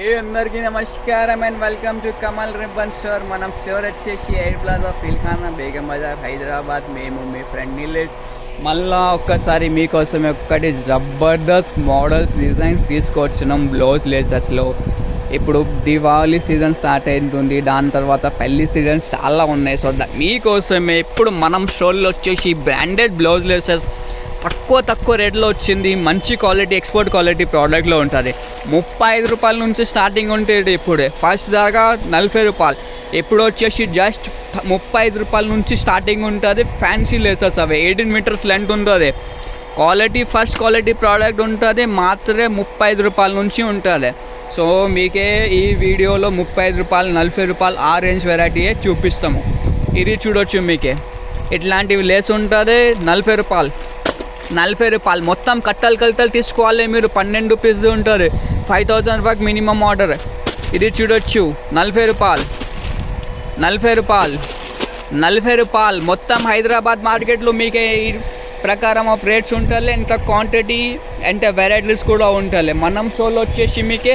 అందరికీ నమస్కారం and welcome to Kamal ribbon store. మనం స్టోర్ వచ్చేసి ఎయిర్ ప్లాజా ఫిల్ఖానా బేగం బజార్ హైదరాబాద్. మేము మీ ఫ్రెండ్ నీలేజ్ మళ్ళా ఒక్కసారి మీకోసం ఒక్కటి జబర్దస్త్ మోడల్స్ డిజైన్స్ తీసుకొచ్చినాం బ్లౌజ్ లేసెస్లో. ఇప్పుడు దివాళీ సీజన్ స్టార్ట్ అవుతుంది, దాని తర్వాత పెళ్లి సీజన్స్ చాలా ఉన్నాయి. సో మీకోసమే ఇప్పుడు మనం స్టోర్లో వచ్చేసి బ్రాండెడ్ బ్లౌజ్ లేసెస్ తక్కువ రేట్లో వచ్చింది. మంచి క్వాలిటీ, ఎక్స్పోర్ట్ క్వాలిటీ ప్రోడక్ట్లో ఉంటుంది. 35 రూపాయల నుంచి స్టార్టింగ్ ఉంటుంది. ఇప్పుడే ఫస్ట్ దాకా 40 రూపాయలు, ఇప్పుడు వచ్చేసి జస్ట్ 35 రూపాయల నుంచి స్టార్టింగ్ ఉంటుంది. ఫ్యాన్సీ లేసెస్ అవి 18 మీటర్స్ లెంత్ ఉంటుంది. క్వాలిటీ ఫస్ట్ క్వాలిటీ ప్రోడక్ట్ ఉంటుంది. మాత్రమే 35 రూపాయల నుంచి ఉంటుంది. సో మీకే ఈ వీడియోలో 35 రూపాయలు, 40 రూపాయలు ఆ రేంజ్ వెరైటీయే చూపిస్తాము. ఇది చూడొచ్చు, మీకే ఇట్లాంటివి లేస్ ఉంటుంది. 40 రూపాయలు మొత్తం కట్టలు తీసుకోవాలి మీరు. 12 పీస్ ఉంటుంది. 5000 రూపాయకి మినిమం ఆర్డర్. ఇది చూడొచ్చు, 40 రూపాయలు మొత్తం హైదరాబాద్ మార్కెట్లో మీకే ఈ ప్రకారం ఆఫ్ రేట్స్ ఉంటుంది. ఎంత క్వాంటిటీ అంటే వెరైటీస్ కూడా ఉంటుంది. మనం షోలో వచ్చేసి మీకే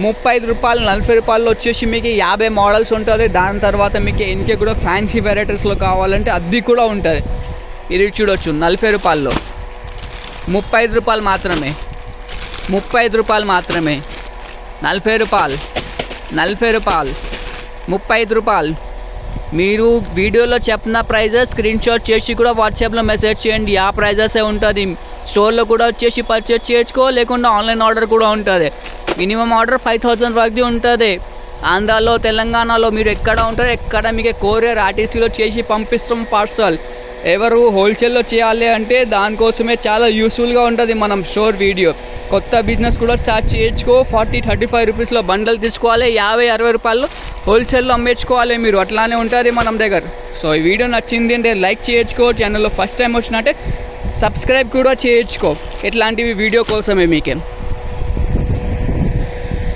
35 రూపాయలు, 40 రూపాయలు వచ్చేసి మీకు 50 మోడల్స్ ఉంటుంది. దాని తర్వాత మీకు ఇంకే కూడా ఫ్యాన్సీ వెరైటీస్లో కావాలంటే అది కూడా ఉంటుంది. ఇది చూడొచ్చు, 40 రూపాయల్లో 35 రూపాయలు మాత్రమే. 40 రూపాయలు 35 రూపాయలు. మీరు వీడియోలో చెప్పిన ప్రైజెస్ స్క్రీన్ షాట్ చేసి కూడా వాట్సాప్లో మెసేజ్ చేయండి. ఆ ప్రైజెసే ఉంటుంది. స్టోర్లో కూడా వచ్చేసి పర్చేజ్ చేసుకో, లేకుండా ఆన్లైన్ ఆర్డర్ కూడా ఉంటుంది. మినిమం ఆర్డర్ 5000 వరకు ఉంటుంది. ఆంధ్రాలో, తెలంగాణలో మీరు ఎక్కడ ఉంటారో ఎక్కడ మీకు కొరియర్ ఆర్టీసీలో చేసి పంపిస్తాం పార్సల్. ఎవరు హోల్సేల్లో చేయాలి అంటే దానికోసమే చాలా యూస్ఫుల్గా ఉంటుంది మనం స్టోర్ వీడియో. కొత్త బిజినెస్ కూడా స్టార్ట్ చేయొచ్చుకో. 40-35 రూపీస్లో బండల్ తీసుకోవాలి, 50-60 రూపాయలు హోల్సేల్లో అమ్మేసుకోవాలి మీరు. అట్లానే ఉంటుంది మనం దగ్గర. సో ఈ వీడియో నచ్చింది అంటే లైక్ చేయొచ్చుకో. ఛానల్లో ఫస్ట్ టైం వచ్చినట్టే సబ్స్క్రైబ్ కూడా చేయొచ్చుకో. ఇట్లాంటివి వీడియో కోసమే మీకే.